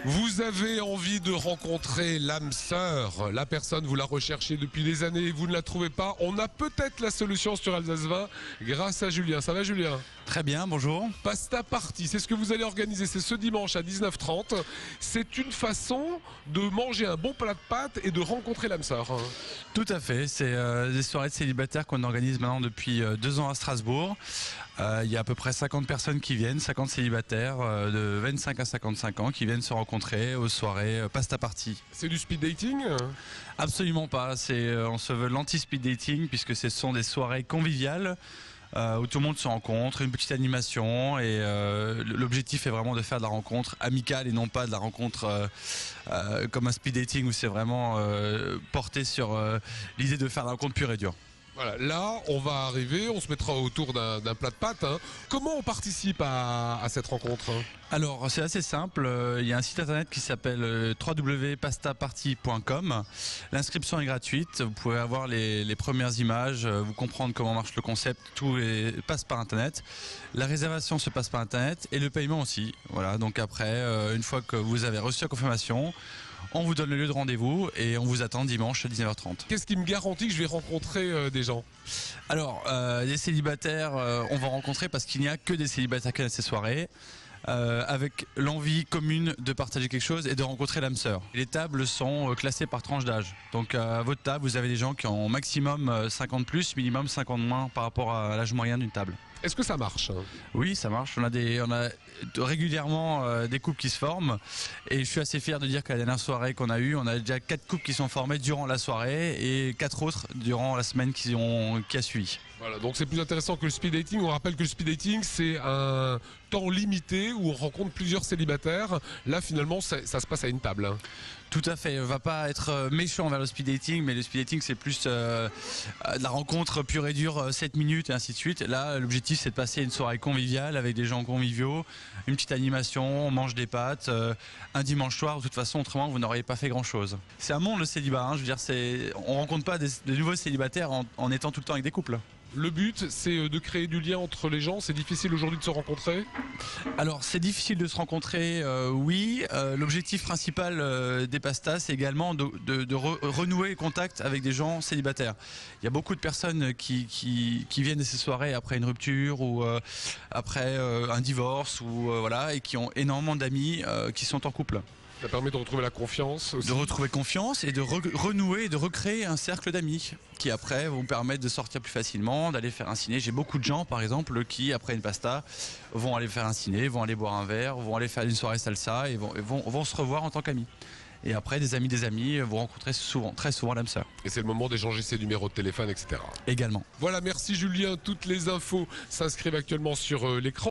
Vous avez envie de rencontrer l'âme sœur, la personne, vous la recherchez depuis des années et vous ne la trouvez pas. On a peut-être la solution sur Alsace 20 grâce à Julien. Ça va Julien? Très bien, bonjour. Pasta Party, c'est ce que vous allez organiser, c'est ce dimanche à 19h30. C'est une façon de manger un bon plat de pâtes et de rencontrer l'âme sœur. Tout à fait, c'est des soirées de célibataires qu'on organise maintenant depuis 2 ans à Strasbourg. Il y a à peu près 50 personnes qui viennent, 50 célibataires de 25 à 55 ans qui viennent se rencontrer aux soirées Pasta Party. C'est du speed dating? Absolument pas, on se veut l'anti-speed dating puisque ce sont des soirées conviviales. Où tout le monde se rencontre, une petite animation et l'objectif est vraiment de faire de la rencontre amicale et non pas de la rencontre comme un speed dating où c'est vraiment porté sur l'idée de faire de la rencontre pure et dure. Voilà, là, on va arriver, on se mettra autour d'un plat de pâtes. Comment on participe à cette rencontre? Alors, c'est assez simple. Il y a un site internet qui s'appelle www.pastaparty.com. L'inscription est gratuite. Vous pouvez avoir les premières images, vous comprendre comment marche le concept. Tout passe par internet. La réservation se passe par internet et le paiement aussi. Voilà. Donc après, une fois que vous avez reçu la confirmation, on vous donne le lieu de rendez-vous et on vous attend dimanche à 19h30. Qu'est-ce qui me garantit que je vais rencontrer des gens? Alors, les célibataires, on va rencontrer parce qu'il n'y a que des célibataires qui viennent à ces soirées. Avec l'envie commune de partager quelque chose et de rencontrer l'âme sœur. Les tables sont classées par tranche d'âge. Donc à votre table, vous avez des gens qui ont maximum 50 plus, minimum 50 moins par rapport à l'âge moyen d'une table. Est-ce que ça marche? Oui, ça marche. On a régulièrement des couples qui se forment et je suis assez fier de dire qu'à la dernière soirée qu'on a eue, on a déjà 4 couples qui sont formés durant la soirée et 4 autres durant la semaine qui a suivi. Voilà, donc c'est plus intéressant que le speed dating. On rappelle que le speed dating, c'est un temps limité où on rencontre plusieurs célibataires. Là, finalement, ça se passe à une table. Tout à fait. On va pas être méchant vers le speed dating, mais le speed dating, c'est plus de la rencontre pure et dure, 7 minutes et ainsi de suite. Là, l'objectif, c'est de passer une soirée conviviale avec des gens conviviaux, une petite animation, on mange des pâtes, un dimanche soir. De toute façon, autrement, vous n'auriez pas fait grand-chose. C'est un monde, le célibat. Je veux dire, on rencontre pas de nouveaux célibataires en étant tout le temps avec des couples. Le but, c'est de créer du lien entre les gens. C'est difficile aujourd'hui de se rencontrer? Alors, c'est difficile de se rencontrer, oui. L'objectif principal des pastas, c'est également de renouer le contact avec des gens célibataires. Il y a beaucoup de personnes qui viennent de ces soirées après une rupture ou après un divorce voilà, et qui ont énormément d'amis qui sont en couple. Ça permet de retrouver la confiance aussi. De retrouver confiance et de renouer, de recréer un cercle d'amis qui après vont permettre de sortir plus facilement, d'aller faire un ciné. J'ai beaucoup de gens par exemple qui après une pasta vont aller faire un ciné, vont aller boire un verre, vont aller faire une soirée salsa et vont se revoir en tant qu'amis. Et après des amis vont rencontrer très souvent l'âme sœur. Et c'est le moment d'échanger ses numéros de téléphone, etc. Également. Voilà, merci Julien. Toutes les infos s'inscrivent actuellement sur l'écran.